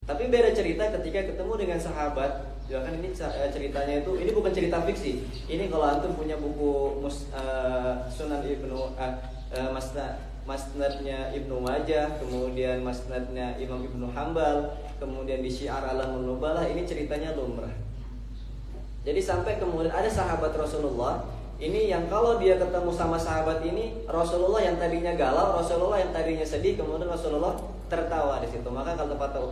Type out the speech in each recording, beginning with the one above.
Tapi beda cerita ketika ketemu dengan sahabat. Ya kan ini ceritanya itu, ini bukan cerita fiksi. Ini kalau antum punya buku Sunan Ibnu Masnadnya Ibnu Majah, kemudian Masnadnya Imam Ibnu Hambal, kemudian di Syiar Alamul Nubalah, ini ceritanya lumrah. Jadi sampai kemudian ada sahabat Rasulullah ini yang kalau dia ketemu sama sahabat ini, Rasulullah yang tadinya galau, Rasulullah yang tadinya sedih, kemudian Rasulullah tertawa di situ. Maka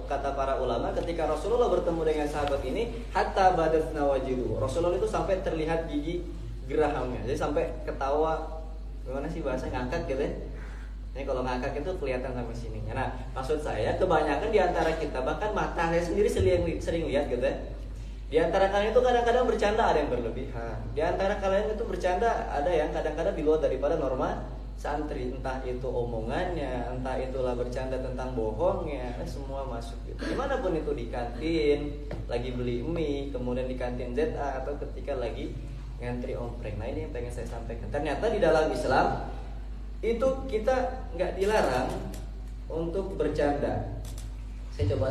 kata para ulama, ketika Rasulullah bertemu dengan sahabat ini, hatta badat nawajidu, Rasulullah itu sampai terlihat gigi gerahamnya. Jadi sampai ketawa, gimana sih bahasa ngangkat gitu ya? Ini kalau ngangkat itu kelihatan sampai sini. Nah, maksud saya kebanyakan di antara kita, bahkan mata saya sendiri sering lihat gitu ya. Di antara kalian itu kadang-kadang bercanda, ada yang berlebihan. Di antara kalian itu bercanda, ada yang kadang-kadang di luar daripada norma santri. Entah itu omongannya, entah itulah bercanda tentang bohongnya, semua masuk gitu. Dimanapun itu, di kantin, lagi beli mie, kemudian di kantin ZA, atau ketika lagi ngantri ompreng. Nah, ini yang pengen saya sampaikan. Ternyata di dalam Islam itu kita nggak dilarang untuk bercanda. Saya coba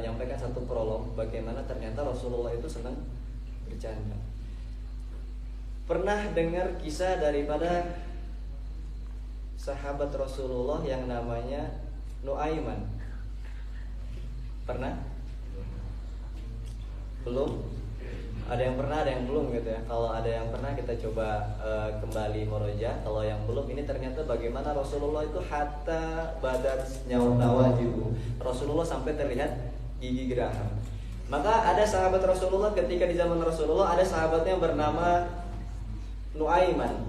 nyampaikan satu prolog bagaimana ternyata Rasulullah itu senang bercanda. Pernah dengar kisah daripada sahabat Rasulullah yang namanya Nuaiman? Pernah? Belum? Ada yang pernah, ada yang belum gitu ya. Kalau ada yang pernah kita coba kembali murojaah. Kalau yang belum, ini ternyata bagaimana Rasulullah itu hatta badat nawajibu, Rasulullah sampai terlihat gigi geraham. Maka ada sahabat Rasulullah ketika di zaman Rasulullah, ada sahabatnya yang bernama Nuaiman.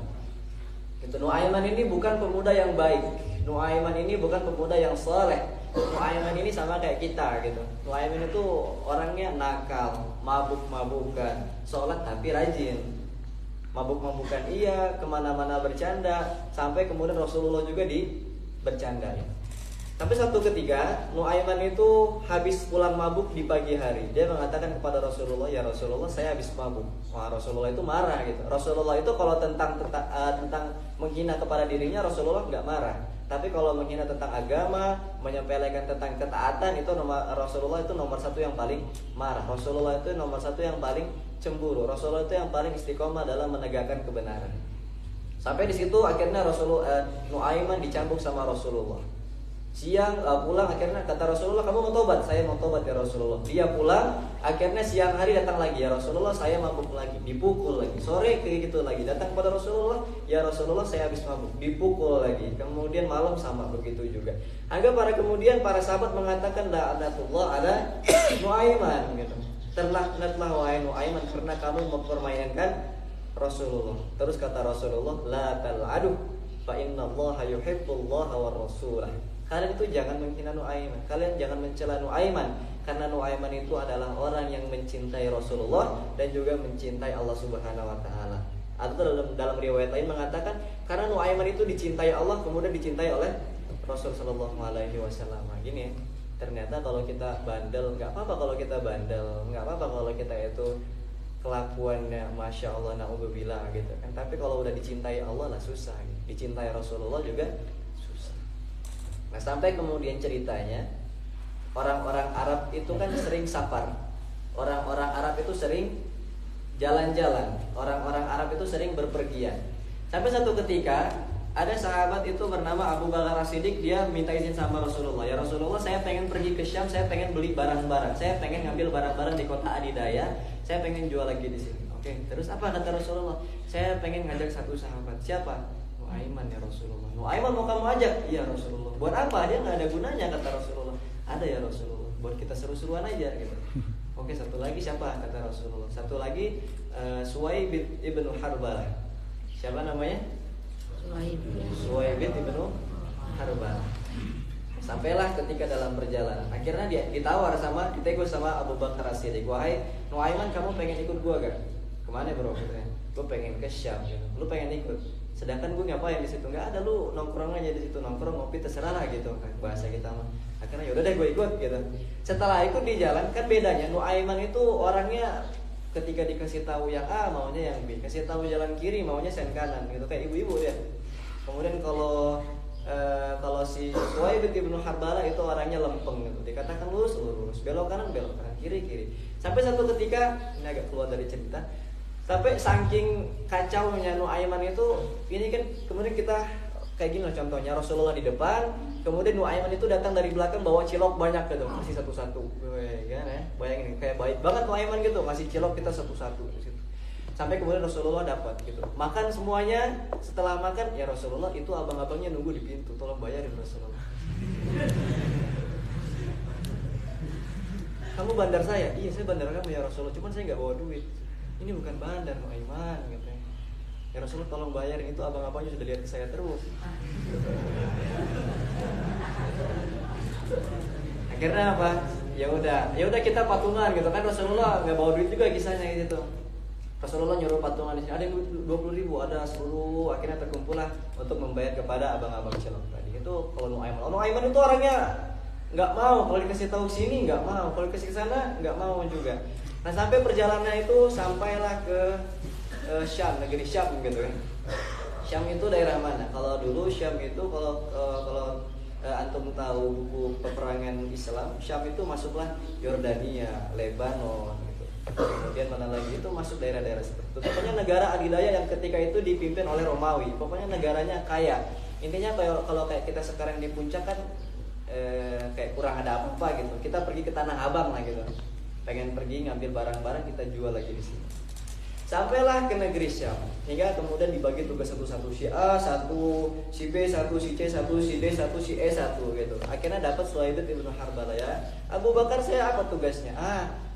Itu Nuaiman ini bukan pemuda yang baik. Nuaiman ini bukan pemuda yang saleh. Nuaiman ini sama kayak kita gitu. Nuaiman itu orangnya nakal, mabuk-mabukan, sholat tapi rajin. Mabuk-mabukan iya, kemana-mana bercanda, sampai kemudian Rasulullah juga bercandain. Tapi satu ketika Nuaiman itu habis pulang mabuk di pagi hari, dia mengatakan kepada Rasulullah, ya Rasulullah, saya habis mabuk. Wah, Rasulullah itu marah gitu. Rasulullah itu kalau tentang menghina kepada dirinya, Rasulullah nggak marah. Tapi kalau menghina tentang agama, menyepelekan tentang ketaatan, itu Rasulullah itu nomor satu yang paling marah. Rasulullah itu nomor satu yang paling cemburu. Rasulullah itu yang paling istiqomah dalam menegakkan kebenaran. Sampai di situ akhirnya Nuaiman dicambuk sama Rasulullah. Siang pulang, akhirnya kata Rasulullah, kamu mau tobat? Saya mau tobat ya Rasulullah. Dia pulang, akhirnya siang hari datang lagi, ya Rasulullah, saya mabuk lagi, dipukul lagi. Sore kayak gitu lagi, datang kepada Rasulullah, ya Rasulullah, saya habis mabuk, dipukul lagi. Kemudian malam sama begitu juga. Hingga para sahabat mengatakan, la'natullah ala Nuaiman gitu. Terlaknatlah wahai Nuaiman karena kamu mempermainkan Rasulullah. Terus kata Rasulullah, la tal'adu fa innallaha yuhibbullaha war rasulah. Kalian itu jangan menghina Nuaiman, kalian jangan mencela Nuaiman, karena Nuaiman itu adalah orang yang mencintai Rasulullah dan juga mencintai Allah Subhanahu wa taala. Atau dalam riwayat lain mengatakan karena Nuaiman itu dicintai Allah kemudian dicintai oleh Rasul sallallahu alaihi wasallam. Gini ya. Ternyata kalau kita bandel, nggak apa-apa kalau kita bandel, nggak apa-apa kalau kita itu kelakuannya masya Allah naudzubillah gitu kan. Tapi kalau udah dicintai Allah lah susah. Dicintai Rasulullah juga susah. Nah sampai kemudian ceritanya orang-orang Arab itu kan sering safar. Orang-orang Arab itu sering jalan-jalan. Orang-orang Arab itu sering berpergian. Sampai satu ketika ada sahabat itu bernama Abu Bakar As-Siddiq, dia minta izin sama Rasulullah. Ya Rasulullah, saya pengen pergi ke Syam, saya pengen beli barang-barang, saya pengen ngambil barang-barang di kota Adidaya, saya pengen jual lagi di sini. Oke, terus apa kata Rasulullah? Saya pengen ngajak satu sahabat. Siapa? Nuaiman ya Rasulullah. Nuaiman mau kamu ajak? Iya Rasulullah. Buat apa? Dia nggak ada gunanya kata Rasulullah. Ada ya Rasulullah. Buat kita seru-seruan aja gitu. Oke, satu lagi siapa kata Rasulullah? Satu lagi Suwaid ibnu Harbalah. Siapa namanya? Suwaid ibnu Harbalah. Sampailah ketika dalam perjalanan, akhirnya dia ditegur sama Abu Bakar As-Siddiq. Wahai Nuaiman, kamu pengen ikut gua gak? Kemana bro? Gue pengen ke Syam. Lu pengen ikut? Sedangkan gue ngapain di situ? Nggak ada, lu nongkrong aja di situ, nongkrong ngopi terserah lah gitu kan bahasa kita mah. Akhirnya yaudah deh gue ikut gitu. Setelah ikut di jalan kan bedanya Nuaiman itu orangnya ketika dikasih tahu yang A maunya yang B, kasih tahu jalan kiri maunya sen kanan gitu kayak ibu-ibu ya. Kemudian kalau si Suwaid ibnu Harbalah itu orangnya lempeng gitu. Dikatakan lurus belok kanan, kiri. Sampai satu ketika, ini agak keluar dari cerita, sampai saking kacaunya Nuaiman itu, ini kan kemudian kita kayak gini loh contohnya, Rasulullah di depan, kemudian Nuaiman itu datang dari belakang bawa cilok banyak gitu, kasih satu-satu. Kan ya, bayangin kayak baik banget Nuaiman gitu, ngasih cilok kita satu-satu gitu. Sampai kemudian Rasulullah dapat gitu. Makan semuanya, setelah makan, ya Rasulullah itu abang-abangnya nunggu di pintu, tolong bayarin Rasulullah. Kamu bandar saya? Iya saya bandar kamu ya Rasulullah, cuman saya nggak bawa duit. Ini bukan bandar Nuaiman gitu. Ya Rasulullah tolong bayarin, itu abang-abangnya sudah lihat ke saya terus. Akhirnya apa? Ya udah kita patungan gitu kan, Rasulullah nggak bawa duit juga kisahnya gitu. Rasulullah nyuruh patungan di sini, ada yang 20.000, ada 10, akhirnya terkumpullah untuk membayar kepada abang-abang cilok tadi. Itu kalau Nuaiman. Nuaiman itu orangnya nggak mau, kalau dikasih tahu sini nggak mau, kalau dikasih ke sana nggak mau juga. Nah sampai perjalanan itu sampailah ke Syam, negeri Syam gitu kan. Syam itu daerah mana? Kalau dulu Syam itu kalau antum tahu buku peperangan Islam, Syam itu masuklah Yordania, Lebanon gitu. Kemudian mana lagi itu masuk daerah-daerah seperti itu. Pokoknya negara adidaya yang ketika itu dipimpin oleh Romawi. Pokoknya negaranya kaya. Intinya kalau kayak kita sekarang di puncak kan kayak kurang ada apa-apa gitu. Kita pergi ke Tanah Abang lah gitu. Pengen pergi ngambil barang-barang kita jual lagi di sini. Sampailah ke negeri Syam, hingga kemudian dibagi tugas satu-satu, si A satu, si B satu, si C satu, si D satu, si E satu gitu. Akhirnya dapat Suhaib ibn Harbalah ya. Abu Bakar saya apa tugasnya?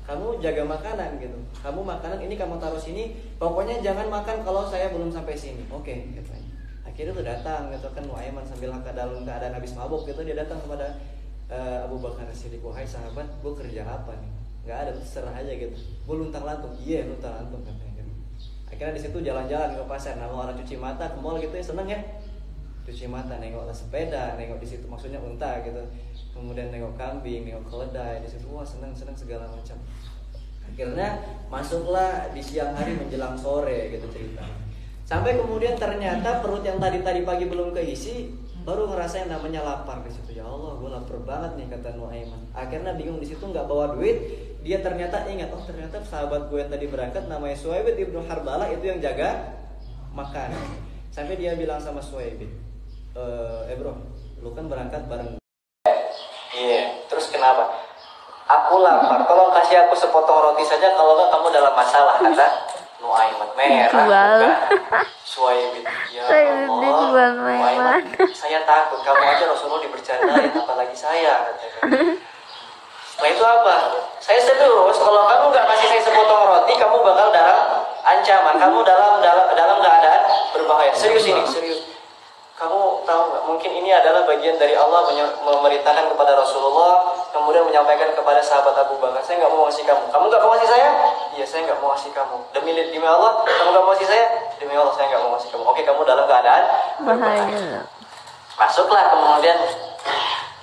Kamu jaga makanan gitu. Kamu makanan ini kamu taruh sini. Pokoknya jangan makan kalau saya belum sampai sini. Oke, katanya. Akhirnya tuh datang gitu kan Nuaiman sambil dalam keadaan habis mabuk gitu, dia datang kepada Abu Bakar As-Siddiq, wahai sahabat, gue kerja apa nih? Nggak ada, terserah aja gitu. Gue luntang-lantung. Iya, luntang-lantung katanya. Akhirnya di situ jalan-jalan ke pasar, nama orang cuci mata ke mall gitu ya, seneng ya. Cuci mata, nengok sepeda, nengok di situ maksudnya unta gitu. Kemudian nengok kambing, nengok keledai di situ, wah seneng segala macam. Akhirnya masuklah di siang hari menjelang sore gitu cerita. Sampai kemudian ternyata perut yang tadi pagi belum keisi, baru ngerasain namanya lapar di situ. Ya Allah, gue lapar banget nih kata Nuaiman. Akhirnya bingung di situ nggak bawa duit. Dia ternyata ingat, oh ternyata sahabat gue yang tadi berangkat namanya Suhaib ibn Harbalah itu yang jaga makan. Sampai dia bilang sama Suhaib, bro, lu kan berangkat bareng. Iya, terus kenapa? Aku lapar, tolong kasih aku sepotong roti saja, kalau nggak kamu dalam masalah, kata Nuaiman. Merah bukan? Suhaib, ya Allah, Nuaiman, saya takut, kamu aja Rasulullah dibercandain, apalagi saya, katanya. Setelah itu apa? Saya serius, kalau kamu nggak kasih saya sepotong roti, kamu bakal dalam ancaman, kamu dalam keadaan berbahaya. Serius ini, serius. Kamu tahu nggak? Mungkin ini adalah bagian dari Allah memerintahkan kepada Rasulullah, kemudian menyampaikan kepada sahabat Abu Bakar, saya nggak mau ngasih kamu. Kamu nggak mau ngasih saya? Iya, saya nggak mau ngasih kamu. Demi Allah, kamu nggak mau ngasih saya? Demi Allah, saya nggak mau ngasih kamu. Oke, kamu dalam keadaan berbahaya. Masuklah kemudian.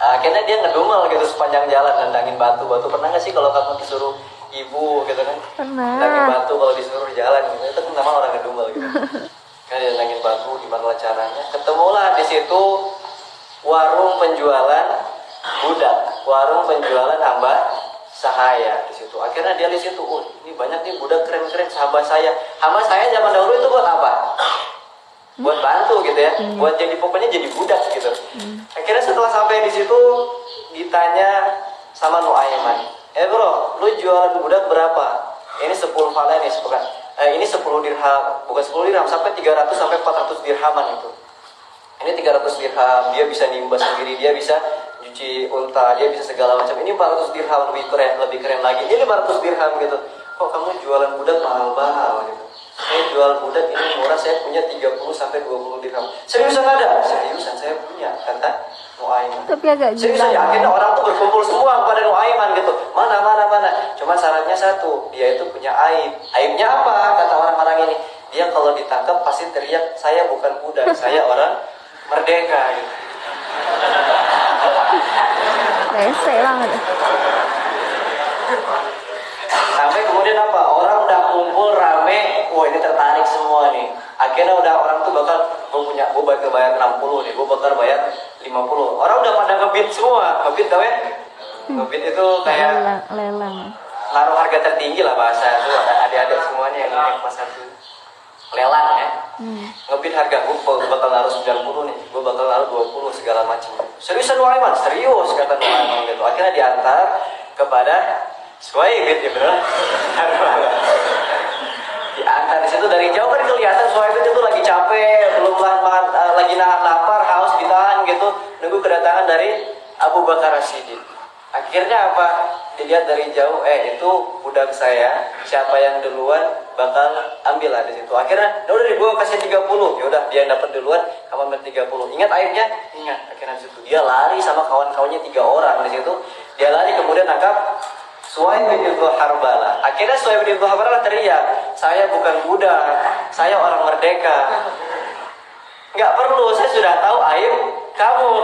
Akhirnya dia ngedumel gitu sepanjang jalan, nendangin batu. Pernah nggak sih kalau kamu disuruh ibu gitu kan? Pernah. Nendangin batu kalau disuruh jalan gitu. Itu kan nama orang ngedumel gitu. Kan dia nendangin batu, gimana caranya? Ketemulah di situ warung penjualan budak, warung penjualan hamba sahaya di situ. Akhirnya dia di situ, ini banyak nih budak keren-keren sahabat saya. Hamba saya zaman dahulu itu buat apa? Buat bantu gitu ya, buat jadi pokoknya jadi budak gitu. Akhirnya setelah sampai di situ ditanya sama Nuaiman, bro, lu jualan budak berapa? Ini 10 falanis bukan? Ini 10 dirham, bukan 10 dirham, sampai 300 sampai 400 dirhaman itu. Ini 300 dirham, dia bisa nimba sendiri, dia bisa cuci unta, dia bisa segala macam. Ini 400 dirham lebih keren lagi. Ini 500 dirham gitu. Kok kamu jualan budak mahal-mahal gitu? Saya jual budak ini murah, saya punya 30 sampai 20 dirham. Seriusan ada? Seriusan saya punya, kata Nuaiman. Tapi agak seriusan ya, akhirnya orang tuh berkumpul semua kepada Nuaiman gitu. Mana. Cuma syaratnya satu, dia itu punya aib. Aibnya apa? Kata orang-orang ini. Dia kalau ditangkap pasti teriak, saya bukan budak, saya orang merdeka gitu. Rese banget. Sampai kemudian apa? Orang udah kumpul rame, wah ini tertarik semua nih. Akhirnya udah orang tuh bakal, gue bakal bayar 60 nih, gue bakal bayar 50. Orang udah pada ngebid semua, ngebid tau ya? Ngebid itu kayak lelang. naruh harga tertinggi lah bahasa itu. Ada adik-adik semuanya yang naik kelas 1. Lelang ya. Ngebid harga gue bakal naruh 90 nih. Gue bakal naruh 20 segala macam. Seriusan Nuaiman? Serius kata Nuaiman gitu. Akhirnya diantar kepada Suhaibid gitu. Diantar di situ dari jauh kan kelihatan Suhaibid itu lagi capek, belum lagi nahan lapar, haus ditahan gitu, nunggu kedatangan dari Abu Bakar As-Siddiq. Akhirnya apa? Dilihat dari jauh, itu budak saya, siapa yang duluan bakal ambil lah di situ. Akhirnya, udah dibawa kasih 30. Ya udah, dia yang dapat duluan, kamu ambil 30. Ingat airnya? Ingat. Akhirnya di situ dia lari sama kawan-kawannya 3 orang di situ. Dia lari kemudian nangkap Suhaib bin Harbala. Akhirnya Suhaib bin Harbala teriak, saya bukan budak, saya orang merdeka. Nggak perlu, saya sudah tahu aib kamu,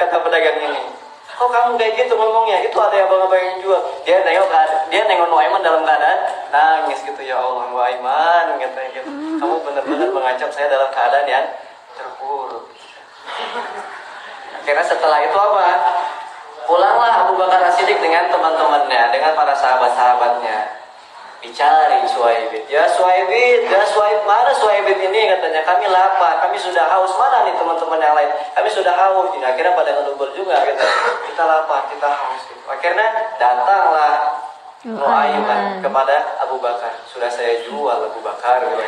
kata pedagang ini. Kok kamu kayak gitu ngomongnya? Itu ada yang abang-abang yang jual. Dia nengok Nuaiman dalam keadaan nangis gitu. Ya Allah Nuaiman, katanya gitu. Kamu benar-benar mengancam saya dalam keadaan yang terpuruk. Akhirnya setelah itu apa? Pulanglah Abu Bakar As-Siddiq dengan teman-temannya, dengan para sahabat-sahabatnya. Dicari Suhaibid. Ya Suhaibid, mana Suhaibid ini? Katanya, kami lapar, kami sudah haus. Mana nih teman-teman yang lain? Kami sudah haus. Ini akhirnya pada ngedubel juga gitu. Kita lapar, kita haus gitu. Akhirnya datanglah Nuaiman kepada Abu Bakar. Sudah saya jual Abu Bakar gitu.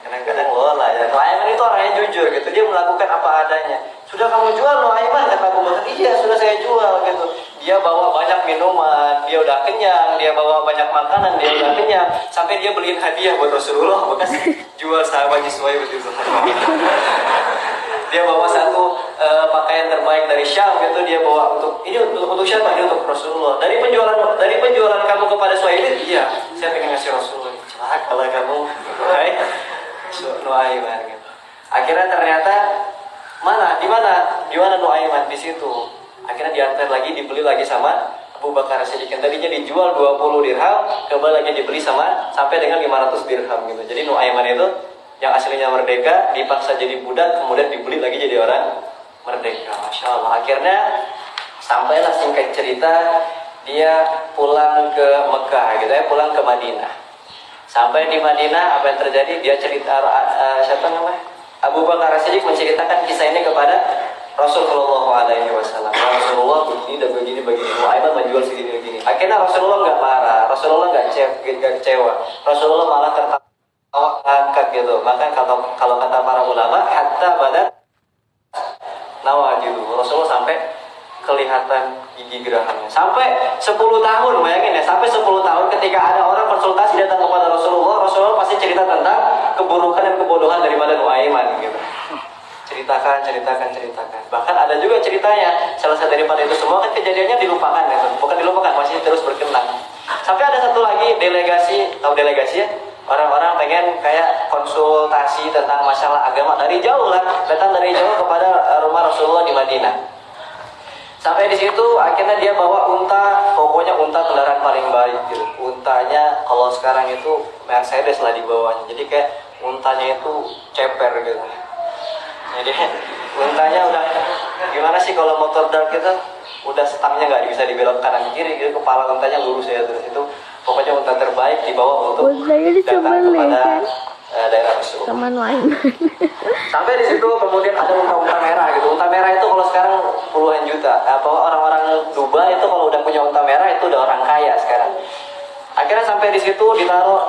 Kadang-kadang lola ya. Nuaiman itu orangnya jujur gitu. Dia melakukan apa adanya. Sudah kamu jual Nuaiman? Kata Abu Bakar. Iya, sudah saya jual gitu. Dia bawa banyak minuman, dia udah kenyang. Dia bawa banyak makanan, dia udah kenyang. Sampai dia beliin hadiah buat Rasulullah bekas jual sahabat Suhaib gitu. Dia bawa satu pakaian terbaik dari Syam gitu. Dia bawa untuk siapa? Ini untuk Rasulullah. Dari penjualan kamu kepada Suhaib, iya, saya pengen ngasih Rasulullah. Celakalah kamu. Baik. Nuaiman gitu. Akhirnya ternyata di mana Nuaiman di situ. Akhirnya diantar lagi, dibeli lagi sama Abu Bakar As-Siddiq. Tadinya dijual 20 dirham, kembali lagi dibeli sampai dengan 500 dirham gitu. Jadi Nuaiman itu yang aslinya merdeka dipaksa jadi budak, kemudian dibeli lagi jadi orang merdeka. Masya Allah. Akhirnya sampailah singkat cerita dia pulang ke Mekah gitu ya, pulang ke Madinah. Sampai di Madinah, apa yang terjadi? Dia cerita, Abu Bakar As-Siddiq menceritakan kisah ini kepada Rasulullah SAW. Rasulullah begini dan begini. Nuaiman menjual segini. Akhirnya Rasulullah nggak marah, Rasulullah nggak kecewa. Rasulullah malah tertawa ngangkat gitu. Maka kalau kata para ulama, hatta badat nawajidu. Rasulullah sampai kelihatan gigi gerahangnya. Sampai 10 tahun, bayangin ya, sampai 10 tahun ketika ada orang konsultasi datang kepada Rasulullah pasti cerita tentang keburukan dan kebodohan daripada Nuaiman gitu. Ceritakan. Bahkan ada juga ceritanya, salah satu daripada itu semua kan kejadiannya dilupakan gitu. Bukan dilupakan, masih terus berkenang. Sampai ada satu lagi delegasi, tahu delegasi ya? Orang-orang pengen kayak konsultasi tentang masalah agama dari jauh lah, datang dari jauh kepada rumah Rasulullah di Madinah. Sampai di situ akhirnya dia bawa unta, pokoknya unta kendaraan paling baik gitu. Untanya kalau sekarang itu Mercedes lah di bawahnya. Jadi kayak untanya itu ceper gitu. Jadi untanya udah gimana sih kalau motor dark itu udah stangnya nggak bisa dibelok kanan kiri gitu, kepala untanya lurus ya terus itu. Pokoknya unta terbaik dibawa untuk datang kepada daerah Rasulullah. Sampai di situ kemudian ada unta merah gitu. Unta merah itu kalau sekarang puluhan juta. Orang-orang Dubai itu kalau udah punya unta merah itu udah orang kaya sekarang. Akhirnya sampai di situ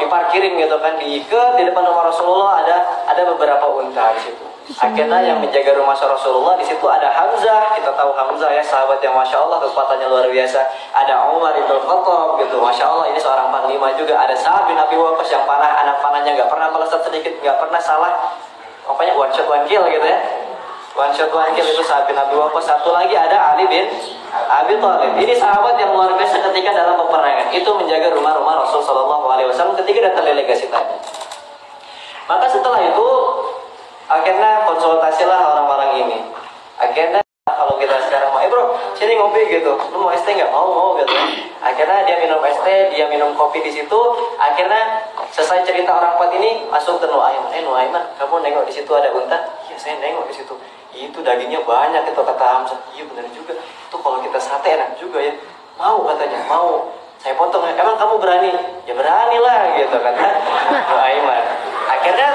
diparkirin gitu kan, diikat di depan rumah Rasulullah ada beberapa unta di situ. Akhirnya yang menjaga rumah Rasulullah di situ ada Hamzah. Kita tahu Hamzah ya, sahabat yang masya Allah kekuatannya luar biasa. Ada Umar bin Khattab gitu, masya Allah ini seorang panglima juga. Ada Sa'ad bin Abi Waqqas yang anak panahnya nggak pernah meleset sedikit, nggak pernah salah. Pokoknya one shot one kill gitu ya. One shot one kill itu Sa'ad bin Abi Waqqas. Satu lagi ada Ali bin Abi Thalib. Ini sahabat yang luar biasa ketika dalam peperangan itu menjaga rumah-rumah Rasul Shallallahu Alaihi Wasallam ketika datang delegasi tadi. Maka setelah itu akhirnya konsultasilah orang-orang ini. Akhirnya kalau kita sekarang mau, bro, sini ngopi gitu. Lu mau es teh nggak? Mau gitu. Akhirnya dia minum es teh, dia minum kopi di situ. Akhirnya selesai cerita orang kuat ini masuk ke Nuaiman. Nuaiman, kamu nengok di situ ada unta? Iya, saya nengok di situ, itu dagingnya banyak itu kata Hamzah. Iya benar juga, itu kalau kita sate enak juga ya. Mau katanya, mau saya potong. Emang kamu berani? Ya berani lah gitu kata Nuaiman. Akhirnya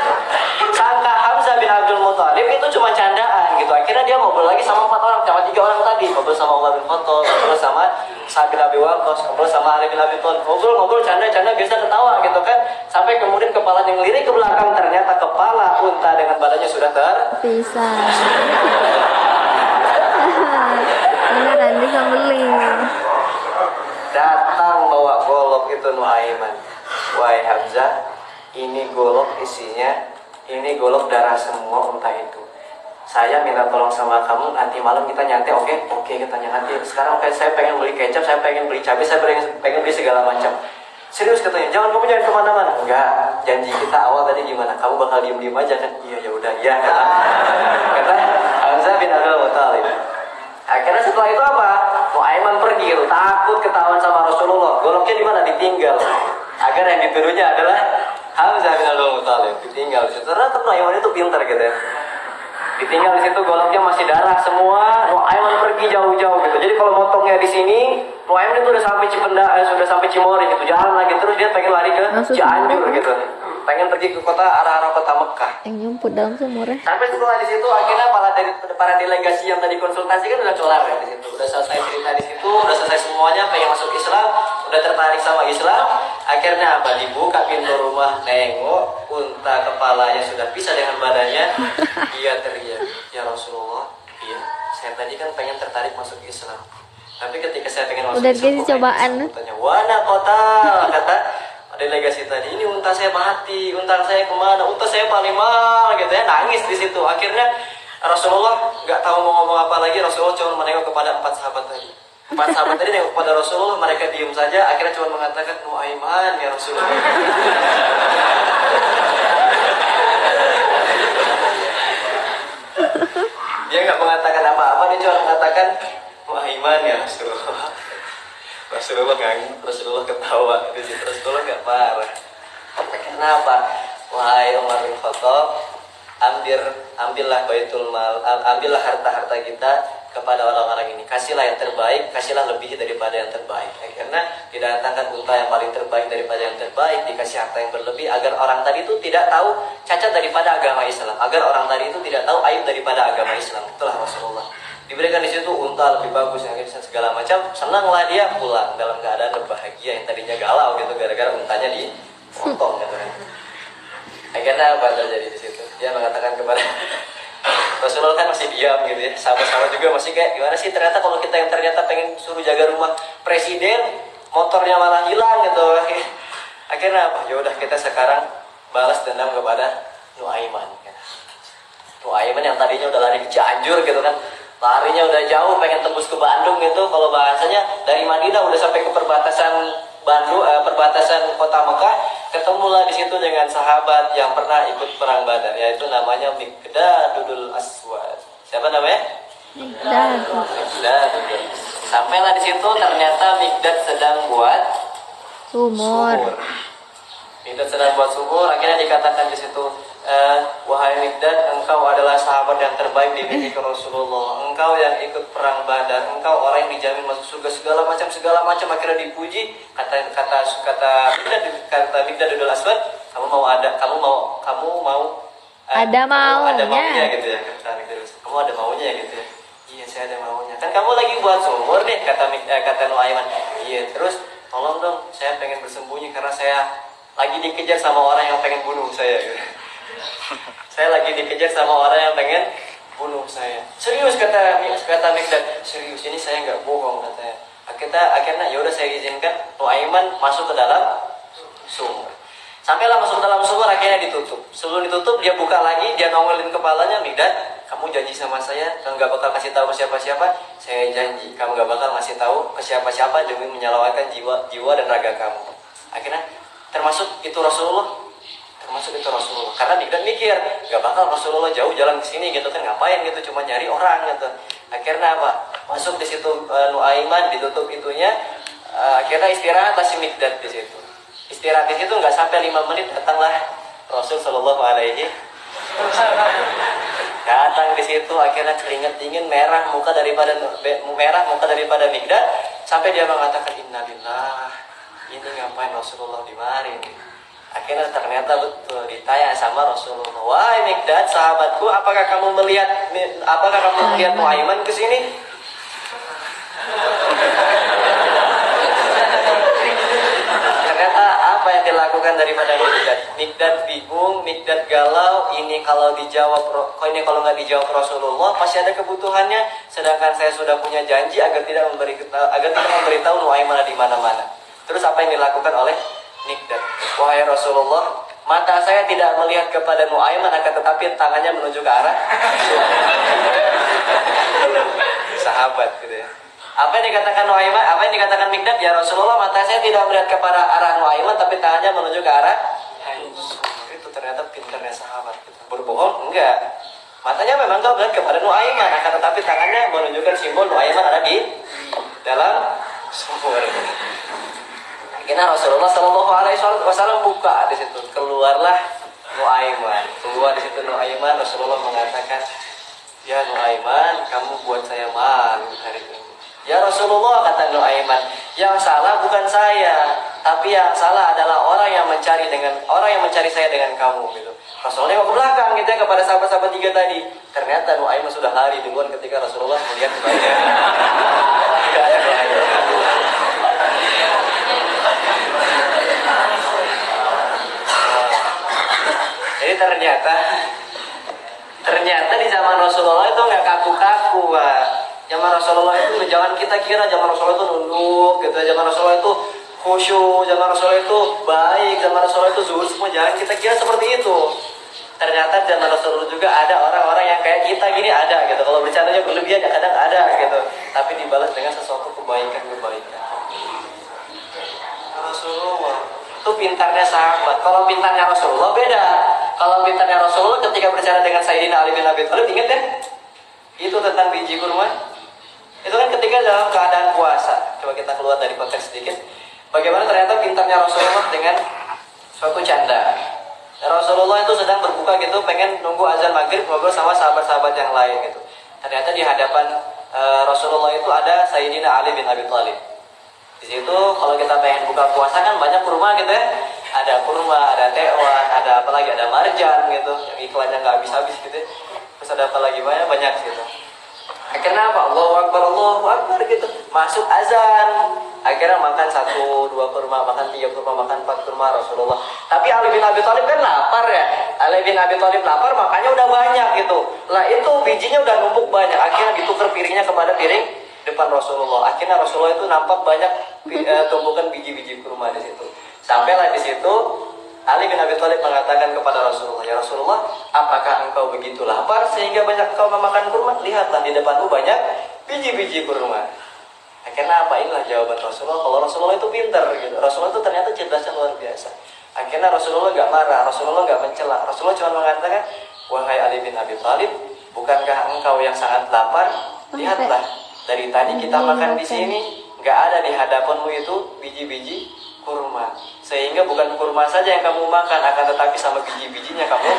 sangka Hamzah bin Abdul Muthalib itu cuma candaan gitu. Akhirnya dia ngobrol lagi sama 4 orang, sama 3 orang tadi. Ngobrol sama Umar bin Khattab, ngobrol sama Sa'ad bin Abi Waqqas, ngobrol sama Ali bin Abi Thalib. Ngobrol canda-canda biasa ketawa gitu kan. Sampai kemudian kepalanya ngelirik ke belakang, ternyata kepala unta dengan badannya sudah Bisa. Beneran disambelin. Datang bawa golok itu Nuaiman. Wahai Hamzah, ini golok isinya, ini golok darah semua unta itu. Saya minta tolong sama kamu, nanti malam kita nyantai, oke katanya nanti. Sekarang saya pengen beli kecap, saya pengen beli cabai, saya pengen beli segala macam. Serius katanya, jangan kemana-mana. Enggak, janji kita awal tadi gimana? Kamu bakal diem aja kan? Iya ya udah, iya kata Hamzah bin Abdul Muthalib. Akhirnya setelah itu apa? Nuaiman pergi, takut ketahuan sama Rasulullah. Goloknya di mana? Ditinggal. Agar yang dituduhnya adalah Hamzah bin Abdul Muthalib. Ditinggal. Ternyata Nuaiman itu pintar gitu ya. Ditinggal di situ, goloknya masih darah semua. Nuaiman pergi jauh-jauh gitu. Jadi kalau motongnya di sini, Nuaiman itu udah sampai sudah sampai Cimory gitu. Jalan lagi terus dia pengen lari ke Cianjur gitu. Pengen pergi ke arah-arah kota Mekah. Yang nyumput dalam sumur ya. Sampai setelah di situ akhirnya para delegasi yang tadi konsultasi kan udah kelar ya di situ. Udah selesai cerita di situ, udah selesai semuanya, pengen masuk Islam, udah tertarik sama Islam. Akhirnya apa? Dibuka pintu rumah, nengok unta kepalanya sudah pisah dengan badannya. Dia teriak, "Ya Rasulullah, iya, saya tadi kan pengen tertarik masuk Islam. Tapi ketika saya pengen masuk Udah Islam, cobaan. tanya, "Wana kota," kata delegasi tadi, "Ini unta saya mati, unta saya kemana? Unta saya paling mahal," gitu ya, nangis di situ. Akhirnya Rasulullah nggak tahu mau ngomong apa lagi. Rasulullah cuma menengok kepada 4 sahabat tadi. 4 sahabat tadi nengok kepada Rasulullah, mereka diem saja. Akhirnya cuma mengatakan, "Nuaiman ya Rasulullah." Dia nggak mengatakan apa-apa, dia cuma mengatakan, "Nuaiman ya Rasulullah." Rasulullah ketawa di situ. Rasulullah nggak marah. Kenapa? Wahai Umar bin Khattab, ambillah baitul mal, ambillah harta-harta kita kepada orang-orang ini. Kasihlah yang terbaik, kasihlah lebih daripada yang terbaik. Karena didatangkan unta yang paling terbaik daripada yang terbaik, dikasih harta yang berlebih agar orang tadi itu tidak tahu cacat daripada agama Islam, agar orang tadi itu tidak tahu aib daripada agama Islam. Itulah Rasulullah. Diberikan di situ unta lebih bagus, yang segala macam. Senanglah dia pulang dalam keadaan berbahagia. Yang tadinya galau gitu gara-gara untanya dipotong gitu kan. Akhirnya apa terjadi di situ? Dia mengatakan kepada Rasulullah kan masih diam gitu ya. Sama-sama juga masih kayak gimana sih ternyata kalau kita yang ternyata pengen suruh jaga rumah presiden, motornya malah hilang gitu. Akhirnya apa? Ya udah kita sekarang balas dendam kepada Nuaiman. Nuaiman yang tadinya udah lari ke Cianjur gitu kan. Larinya udah jauh, pengen tembus ke Bandung gitu. Kalau bahasanya dari Madinah udah sampai ke perbatasan Bandung, perbatasan kota Mekah. Ketemulah di situ dengan sahabat yang pernah ikut perang Badar, yaitu namanya Miqdadul Aswad. Siapa namanya? Miqdad. Sampailah di situ ternyata Miqdad sedang buat Sumur. Miqdad sedang buat sumur. Akhirnya dikatakan di situ, "Wahai Miqdad, engkau adalah sahabat yang terbaik di negeri Rasulullah. Engkau yang ikut perang Badar, engkau orang yang dijamin masuk surga segala macam." Akhirnya dipuji. Kata Miqdad Abdul Aswad, kamu mau ada maunya gitu ya. Kamu ada maunya gitu ya. Iya, saya ada maunya. Kan kamu lagi buat sumur nih, kata Nuaiman. Iya, terus tolong dong, saya pengen bersembunyi karena saya lagi dikejar sama orang yang pengen bunuh saya gitu. Saya lagi dikejar sama orang yang pengen bunuh saya. Serius kata Miqdad, serius ini saya nggak bohong katanya. Akhirnya ya udah saya izinkan Nuaiman masuk ke dalam sumur. Sampailah masuk ke dalam sumur, akhirnya ditutup. Sebelum ditutup dia buka lagi, dia nongolin kepalanya, "Miqdad, kamu janji sama saya kamu nggak bakal kasih tahu ke siapa-siapa." "Saya janji kamu nggak bakal kasih tahu ke siapa-siapa demi menyelamatkan jiwa dan raga kamu." Akhirnya termasuk itu Rasulullah. Karena Miqdad mikir nggak bakal Rasulullah jauh jalan ke sini gitu kan, ngapain gitu, cuma nyari orang gitu. Akhirnya apa? Masuk di situ Nuaiman, ditutup itunya. Akhirnya istirahat si Miqdad di situ. Istirahat di situ nggak sampai 5 menit, datanglah Rasul Shallallahu Alaihi Wasallam. Datang di situ akhirnya keringat dingin, merah muka daripada Mikdad, sampai dia mengatakan innalillah, ini ngapain Rasulullah di mari? Akhirnya ternyata betul ditanya sama Rasulullah, wahai Mikdad sahabatku, apakah kamu melihat Nuaiman ke sini? Ternyata apa yang dilakukan daripada Mikdad bingung, Mikdad galau. Ini kalau nggak dijawab Rasulullah pasti ada kebutuhannya. Sedangkan saya sudah punya janji agar tidak memberitahu Nuaiman di mana-mana. Terus apa yang dilakukan oleh Mikdad? Wahai Rasulullah, mata saya tidak melihat kepada Nuaiman, akan tetapi tangannya menuju ke arah sahabat gitu ya. Apa yang dikatakan Nuaiman? Apa yang dikatakan Mikdad? Ya Rasulullah, mata saya tidak melihat kepada arah Nuaiman, tapi tangannya menuju ke arah itu. Ternyata pintarnya sahabat gitu. Berbohong? Enggak. Matanya memang nggak melihat kepada Nuaiman, akan tetapi tangannya menunjukkan simbol Nuaiman ada di dalam sumur. Akhirnya Rasulullah Shallallahu Alaihi Wasallam buka di situ, keluarlah Nuaiman. Keluar di situ Nuaiman, Rasulullah mengatakan, ya Nuaiman, kamu buat saya malu hari ini. Ya Rasulullah, kata Nuaiman, yang salah bukan saya, tapi yang salah adalah orang yang mencari saya dengan kamu gitu. Rasulullah nengok ke belakang gitu ya, kepada sahabat-sahabat tiga tadi. Ternyata Nuaiman sudah lari duluan ketika Rasulullah melihat kebaikan. Tidak ada kebaikan. Jadi ternyata di zaman Rasulullah itu nggak kaku-kaku, Pak. Zaman Rasulullah itu jangan kita kira zaman Rasulullah itu nunduk gitu. Zaman Rasulullah itu khusyuk, zaman Rasulullah itu baik, zaman Rasulullah itu zuhud, semua jangan kita kira seperti itu. Ternyata zaman Rasulullah juga ada orang-orang yang kayak kita gini ada gitu. Kalau bercandanya berlebihan ya kadang ada gitu. Tapi dibalas dengan sesuatu kebaikan. Rasulullah itu pintarnya sahabat. Kalau pintarnya Rasulullah beda. Kalau pintarnya Rasulullah ketika berbicara dengan Sayyidina Ali bin Abi Thalib, ingat ya? Itu tentang biji kurma. Itu kan ketika dalam keadaan puasa. Coba kita keluar dari konteks sedikit. Bagaimana ternyata pintarnya Rasulullah dengan suatu canda. Rasulullah itu sedang berbuka gitu, pengen nunggu azan maghrib ngobrol sama sahabat-sahabat yang lain gitu. Ternyata di hadapan Rasulullah itu ada Sayyidina Ali bin Abi Thalib. Di situ kalau kita pengen buka puasa kan banyak kurma gitu ya. Ada kurma, ada tekwan, ada apa lagi, ada marjan gitu. Yang iklannya nggak habis-habis gitu. Terus ada apa lagi banyak gitu. Akhirnya apa? Allahu Akbar gitu. Masuk azan. Akhirnya makan 1, 2 kurma, makan 3 kurma, makan 4 kurma Rasulullah. Tapi Ali bin Abi Thalib kan lapar ya. Ali bin Abi Thalib lapar makanya udah banyak gitu. Lah itu bijinya udah numpuk banyak. Akhirnya ditukar piringnya kepada piring depan Rasulullah. Akhirnya Rasulullah itu nampak banyak tumpukan biji-biji kurma di situ. Sampailah di situ Ali bin Abi Thalib mengatakan kepada Rasulullah, ya Rasulullah, apakah engkau begitu lapar sehingga banyak engkau memakan kurma? Lihatlah di depanmu banyak biji-biji kurma. Akhirnya apa? Inilah jawaban Rasulullah. Kalau Rasulullah itu pintar gitu. Rasulullah itu ternyata cerdasnya luar biasa. Akhirnya Rasulullah gak marah, Rasulullah gak mencela. Rasulullah cuma mengatakan, wahai Ali bin Abi Thalib, bukankah engkau yang sangat lapar? Lihatlah, dari tadi kita makan di sini, gak ada di hadapanmu itu biji-biji kurma. Sehingga bukan kurma saja yang kamu makan, akan tetapi sama biji-bijinya kamu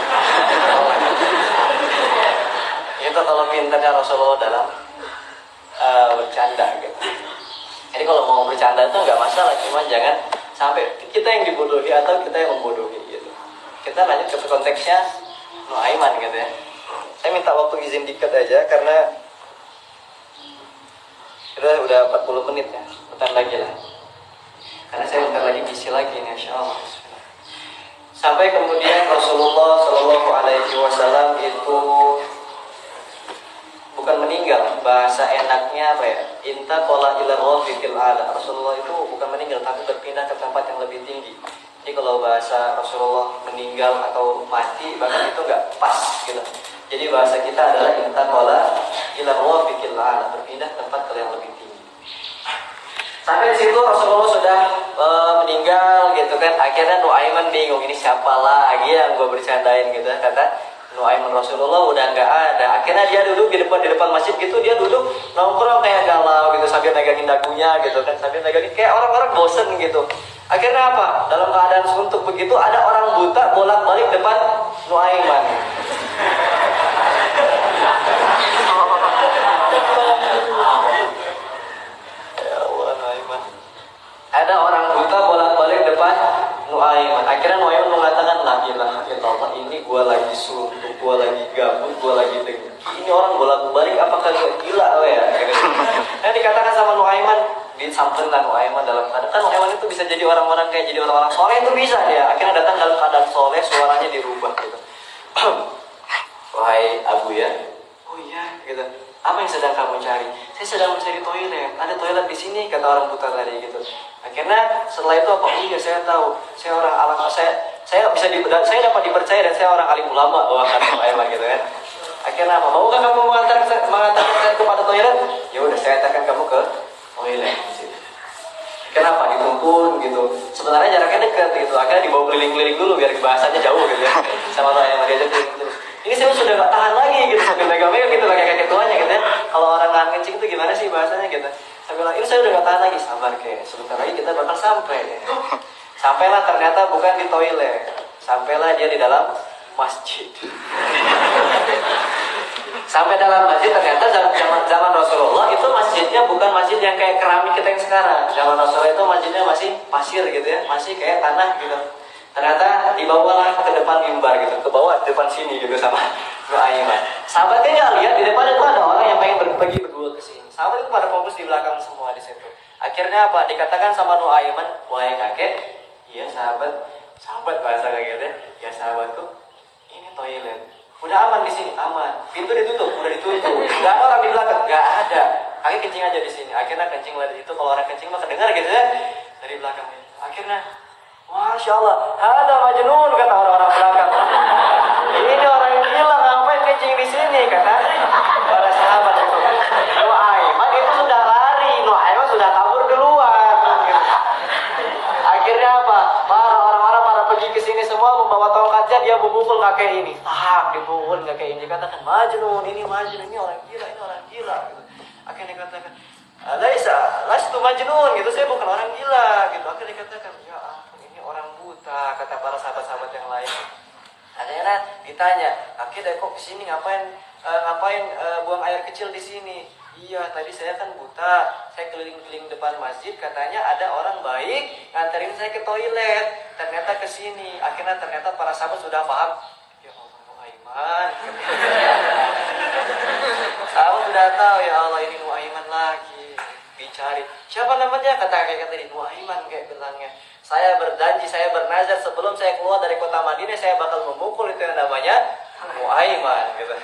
itu kalau pintarnya Rasulullah dalam bercanda gitu. Jadi kalau mau bercanda itu nggak masalah, cuma jangan sampai kita yang dibodohi atau kita yang membodohi gitu. Kita lanjut ke konteksnya Nuaiman gitu ya. Saya minta waktu izin dikit aja karena udah 40 menit ya, bentar lagi lah. Karena saya bentar lagi ngisi lagi nih, insyaallah. Sampai kemudian Rasulullah Shallallahu Alaihi Wasallam itu bukan meninggal, bahasa enaknya apa ya? Intaqala ila rafiqil a'la. Rasulullah itu bukan meninggal, tapi berpindah ke tempat yang lebih tinggi. Jadi kalau bahasa Rasulullah meninggal atau mati, bahkan itu nggak pas gitu. Jadi bahasa kita adalah intaqala ila rafiqil a'la, berpindah ke tempat yang lebih tinggi. Sampai di situ Rasulullah sudah meninggal gitu kan. Akhirnya Nuaiman bingung, ini siapa lagi yang gue bercandain gitu. Kata Nuaiman, Rasulullah udah nggak ada. Akhirnya dia duduk di depan masjid gitu, dia duduk nongkrong kayak galau gitu sambil megangin dagunya gitu kan, sambil megangin kayak orang-orang bosen gitu. Akhirnya apa? Dalam keadaan suntuk begitu ada orang buta bolak-balik depan Nuaiman. bolak-balik apakah dia gila ya? Gitu. Nah dikatakan sama Nuaiman, disamperin Nuaiman dalam keadaan kan Nuaiman itu bisa jadi orang-orang kayak jadi orang-orang soleh itu bisa dia. Akhirnya datang dalam keadaan soleh, suaranya dirubah gitu. Wahai Abu ya, oh iya gitu. Apa yang sedang kamu cari? Saya sedang mencari toilet. Ada toilet di sini kata orang buta tadi gitu. Akhirnya setelah itu apa? Oh iya saya tahu. Saya orang alam saya saya dapat dipercaya dan saya orang alim ulama kata Nuaiman gitu kan. Akhirnya apa? Maukah kamu mengantar saya kepada toilet? Ya udah saya antarkan kamu ke toilet. Kenapa ditumpun gitu? Sebenarnya jaraknya dekat gitu. Akhirnya dibawa keliling-keliling dulu biar bahasanya jauh gitu ya. Sama Nuaiman diajak keliling-keliling. Ini saya sudah gak tahan lagi gitu. Megang-megang gitu kayak kakek tuanya gitu ya. Kalau orang nahan kencing itu gimana sih bahasanya gitu? Saya bilang ini saya udah gak tahan lagi. Sabar kayak sebentar lagi kita bakal sampai. Ya. Sampailah ternyata bukan di toilet. Sampailah dia di dalam masjid. Sampai dalam masjid ternyata zaman Rasulullah itu masjidnya bukan masjid yang kayak keramik kita yang sekarang. Zaman Rasulullah itu masjidnya masih pasir gitu ya, masih kayak tanah gitu. Ternyata dibawalah ke depan mimbar gitu, ke bawah depan sini gitu sama Nuaiman. Sahabatnya nggak lihat di depan itu ada orang yang pengen pergi berdua ke sini. Sahabat itu pada fokus di belakang semua di situ. Akhirnya apa? Dikatakan sama Nuaiman, wahai kakek, iya sahabat bahasa kayak gitu ya sahabatku, ini toilet. Udah aman di sini, aman. Pintu ditutup, udah ditutup. Gak ada orang di belakang, gak ada. Kakek kencing aja di sini. Akhirnya kencing lagi itu kalau orang kencing mah kedengar gitu ya dari belakang. Akhirnya, masya Allah, ada majnun kata orang-orang belakang. Ini orang yang gila ngapain kencing di sini kata para sahabat itu. Nuaiman itu sudah lari, Nuaiman sudah kabur duluan. Akhirnya apa? Para orang-orang pada pergi ke sini semua membawa tongkatnya, dia memukul kakek ini. Dipukul kakek ini, dikatakan majnun, ini orang gila, ini orang gila. Gitu. Akhirnya dikatakan, lastu majnun, gitu, saya bukan orang gila. Gitu. Akhirnya dikatakan, ya ampun, ini orang buta, kata para sahabat-sahabat yang lain. Akhirnya ditanya, kakek kok kesini ngapain buang air kecil di sini? Iya, tadi saya kan buta, saya keliling-keliling depan masjid, katanya ada orang baik nganterin saya ke toilet, ternyata ke sini. Akhirnya ternyata para sahabat sudah paham. Ya Allah, Nuaiman. Sahabat sudah tahu, ya Allah ini Nuaiman lagi. Dicari. Siapa namanya? Kata kakek tadi, Nuaiman kayak bilangnya. Saya berjanji, saya bernazar sebelum saya keluar dari kota Madinah, saya bakal memukul itu yang namanya Nuaiman gitu.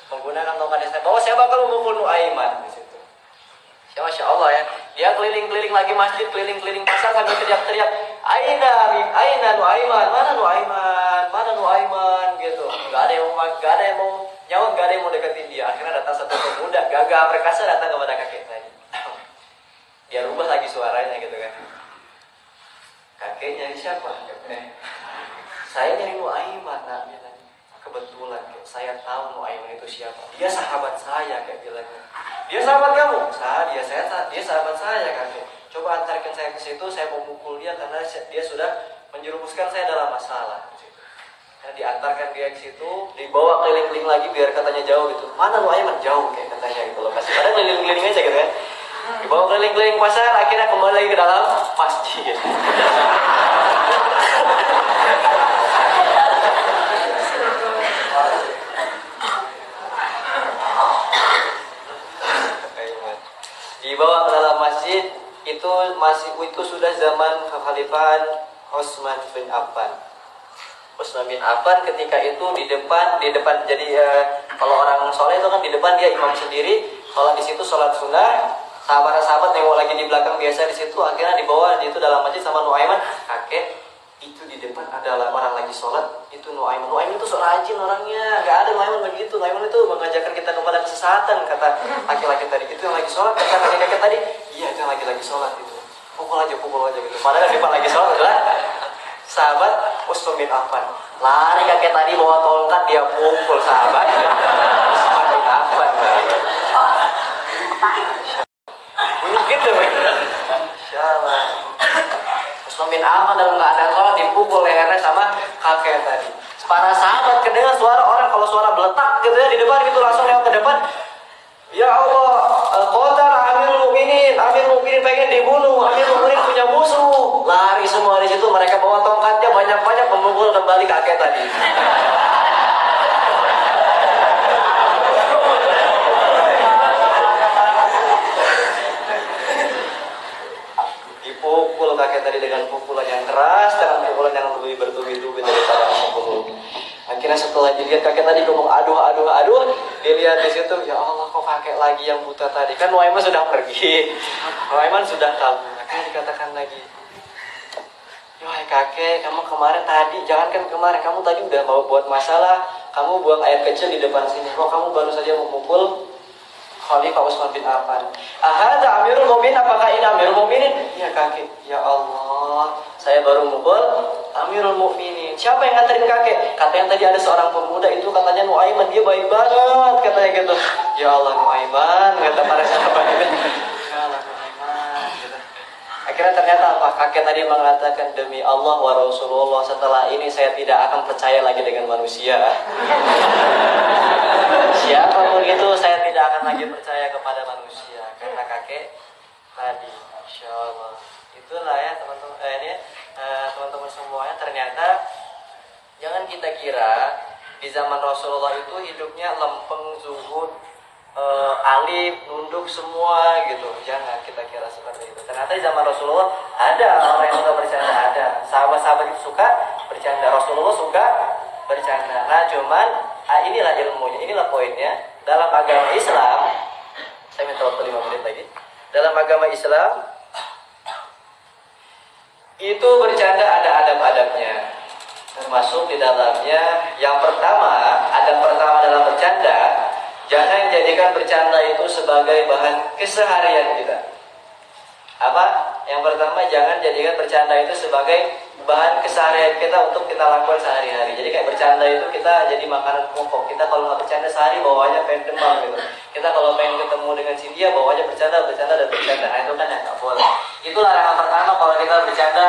Menggunakan tongkat saya bahwa saya bakal memukul Nuaiman di situ. Ya Masya Allah ya. Dia keliling-keliling lagi masjid, keliling-keliling pasar sambil teriak-teriak, Aina Nuaiman, mana Nuaiman gitu. Gak ada yang mau nyaut, gak ada yang mau deketin dia. Akhirnya datang satu pemuda gagah perkasa datang kepada kakek tadi. Dia rubah lagi suaranya gitu kan. Kakek nyari siapa? Saya nyari Nuaiman, nak. Kebetulan saya tahu Nuaiman itu siapa. Dia sahabat saya kayak bilangnya. Dia sahabat kamu? Dia sahabat saya kakek. Coba antarkan saya ke situ, saya mau mukul dia karena dia sudah menjerumuskan saya dalam masalah. Nah, diantarkan dia ke situ, dibawa keliling-keliling lagi biar katanya jauh gitu. Mana Nuaiman? Jauh kayak katanya gitu lokasi. Ada keliling-keliling aja gitu kan. Dibawa keliling-keliling pasar, akhirnya kembali lagi ke dalam masjid. Dibawa ke dalam masjid itu sudah zaman kekhalifahan Utsman bin Affan. Utsman bin Affan ketika itu di depan jadi kalau orang soleh itu kan di depan dia imam sendiri, kalau di situ sholat sunnah, sahabat-sahabat yang lagi di belakang biasa di situ, akhirnya dibawa itu dalam masjid sama Nuaiman. Kakek itu di depan ada orang lagi sholat, itu Nuaiman itu seorang rajin orangnya, nggak ada Nuaiman begitu. Nuaiman itu mengajarkan kita kepada kesesatan, kata laki-laki tadi. Itu yang lagi sholat, kata kakek tadi, iya itu yang lagi sholat itu. Pukul aja gitu. Padahal di depan lagi sholat adalah sahabat Utsman bin Affan. Lari kakek tadi bawa tongkat, dia pukul sahabat Utsman bin Affan. Bunyi gitu, insyaallah. Utsman bin Affan dalam keadaan sholat dipukul lehernya sama kakek tadi. Para sahabat kedengar suara orang, kalau suara beletak gitu ya di depan gitu, langsung lewat ke depan. Ya Allah, qadar Amirul Mukminin pengen dibunuh, Amirul Mukminin punya musuh. Lari semua di situ, mereka bawa tongkatnya banyak-banyak memukul kembali kakek tadi. lagi yang buta tadi. Kan Nuaiman sudah pergi. Nuaiman sudah kabur. Akhirnya dikatakan lagi, "Wahai kakek, kamu kemarin tadi, jangankan kemarin, kamu tadi udah mau buat masalah. Kamu buang air kecil di depan sini. Kok kamu baru saja memukul Khalifah Utsman bin Affan? Ahada Amirul Mukminin, apakah ini Amirul Mukminin?" "Ya kakek." "Ya Allah, saya baru mukul Amirul Mukminin." "Siapa yang nganterin kakek?" "Katanya tadi ada seorang pemuda itu, katanya Nuaiman, dia baik banget," katanya gitu. "Ya Allah, Nuaiman," kata para sahabat itu. "Ya Allah, Nuaiman," gitu. Akhirnya ternyata apa? Kakek tadi mengatakan, "Demi Allah wa Rasulullah, setelah ini saya tidak akan percaya lagi dengan manusia. Siapapun itu, saya tidak akan lagi percaya kepada manusia." Karena kakek tadi, Insya Allah. Itulah ya teman-teman, teman-teman semuanya, ternyata jangan kita kira di zaman Rasulullah itu hidupnya lempeng, zuhud, alim, nunduk semua gitu. Jangan kita kira seperti itu. Ternyata di zaman Rasulullah ada orang yang suka bercanda, ada sahabat-sahabat itu suka bercanda, Rasulullah suka bercanda. Nah cuman inilah ilmunya, inilah poinnya. Dalam agama Islam, saya minta waktu 5 menit lagi. Dalam agama Islam itu bercanda ada adab-adabnya. Termasuk di dalamnya yang pertama, adab pertama dalam bercanda, jangan jadikan bercanda itu sebagai bahan keseharian kita. Apa? Yang pertama, jangan jadikan bercanda itu sebagai bahan keseharian kita untuk kita lakukan sehari-hari. Jadi kayak bercanda itu kita jadi makanan pokok. Kita kalau nggak bercanda sehari bawaannya pengen demam gitu. Kita kalau pengen ketemu dengan si dia bawaannya bercanda dan bercanda. Nah itu kan ya nggak boleh. Itu larangan pertama kalau kita bercanda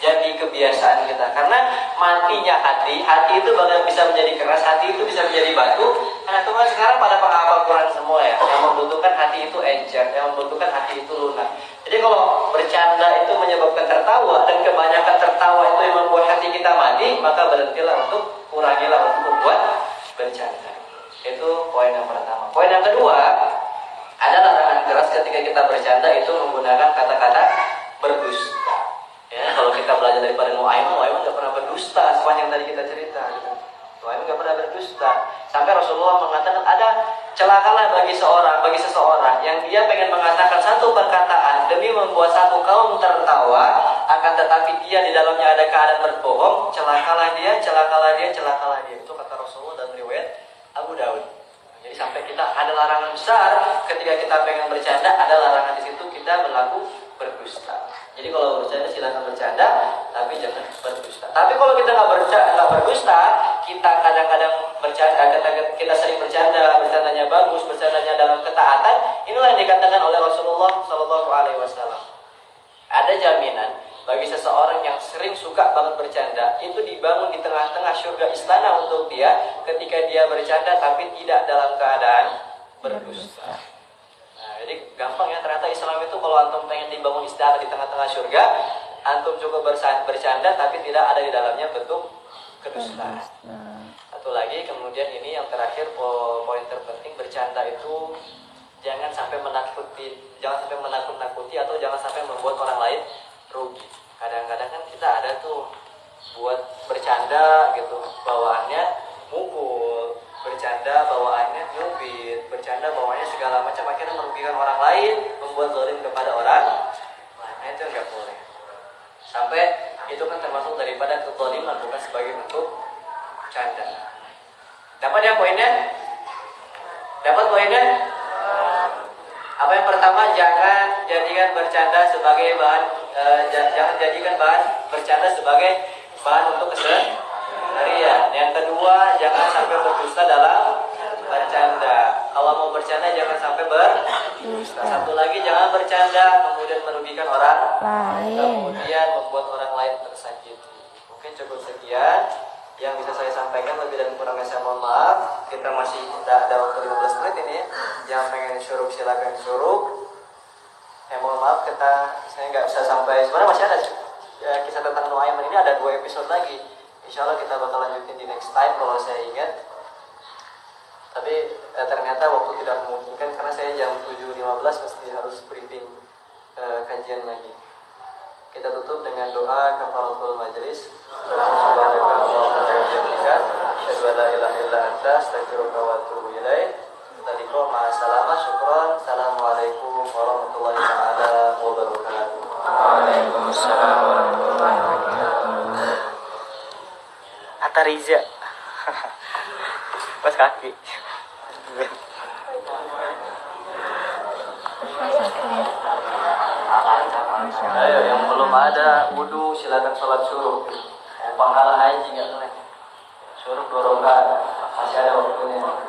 jadi kebiasaan kita. Karena matinya hati itu bakal bisa menjadi keras, hati itu bisa menjadi batu. Karena itu kan sekarang pada penghafal Quran semua ya, yang membutuhkan hati itu encer, yang membutuhkan hati itu lunak. Jadi kalau bercanda itu menyebabkan tertawa dan kebanyakan tertawa itu yang membuat hati kita mati, maka berhentilah untuk kurangilah untuk membuat bercanda. Itu poin yang pertama. Poin yang kedua, ada larangan keras ketika kita bercanda itu menggunakan kata-kata berdusta. Ya, kalau kita belajar daripada Nuaiman nggak pernah berdusta sepanjang tadi kita cerita. Gitu. Nuaiman nggak pernah berdusta. Sampai Rasulullah mengatakan ada celakalah bagi seseorang yang dia pengen mengatakan satu perkataan demi membuat satu kaum tertawa, akan tetapi dia di dalamnya ada keadaan berbohong. Celakalah dia. Itu kata Rasulullah dalam riwayat Abu Daud. Jadi sampai kita ada larangan besar ketika kita pengen bercanda, ada larangan di situ kita berlaku berdusta. Jadi kalau bercanda silakan bercanda, tapi jangan berdusta. Tapi kalau kita nggak berdusta, kita kadang-kadang bercanda, kita sering bercandanya bagus, bercandanya dalam ketaatan. Inilah yang dikatakan oleh Rasulullah Shallallahu Alaihi Wasallam. Ada jaminan bagi seseorang yang sering suka banget bercanda, itu dibangun di tengah-tengah surga istana untuk dia ketika dia bercanda, tapi tidak dalam keadaan berdusta. Jadi gampang ya, ternyata Islam itu kalau antum pengen dibangun istana di tengah-tengah surga, antum cukup bercanda tapi tidak ada di dalamnya bentuk kedustaan. Satu lagi, kemudian ini yang terakhir, poin terpenting, bercanda itu jangan sampai menakut-nakuti atau jangan sampai membuat orang lain rugi. Kadang-kadang kan kita ada tuh buat bercanda gitu, bawaannya mukul, bercanda bawaannya nyubit, bercanda bawaannya segala macam, akhirnya merugikan orang lain, membuat zalim kepada orang lain. Nah, itu nggak boleh. Sampai itu kan termasuk daripada kezaliman, bukan sebagai bentuk canda. Dapat ya poinnya? Dapat poinnya? Apa yang pertama, jangan jadikan bercanda sebagai bahan, jangan jadikan bercanda sebagai bahan untuk keseharian. Yang kedua, jangan sampai berdusta dalam bercanda. Kalau mau bercanda jangan sampai berdusta. Satu lagi, jangan bercanda kemudian merugikan orang lain, kemudian membuat orang lain tersakiti. Mungkin cukup sekian yang bisa saya sampaikan, lebih dan kurangnya saya mohon maaf. Kita masih ada waktu 15 menit ini ya. Yang pengen syuruk silakan syuruk. Mohon maaf saya nggak bisa sampai, sebenarnya masih ada kisah tentang Nuaiman ini ada 2 episode lagi. Insya Allah kita bakal lanjutin di next time kalau saya ingat. Tapi ternyata waktu tidak memungkinkan karena saya jam 7.15 mesti harus briefing kajian lagi. Kita tutup dengan doa kafaratul majelis. Subhanakallahumma wa bihamdika, asyhadu an la ilaha illa anta, astaghfiruka wa atubu ilaik. Tadi iqra ma'asalamah. Syukran. Assalamualaikum warahmatullahi taala wabarakatuh. Waalaikumsalam warahmatullahi wabarakatuh. Atta Riza. Pas kaki. Ayo yang belum ada wudu silakan sholat suruh. Pahala haji nggak kena. Suruh 2 rakaat masih ada waktunya.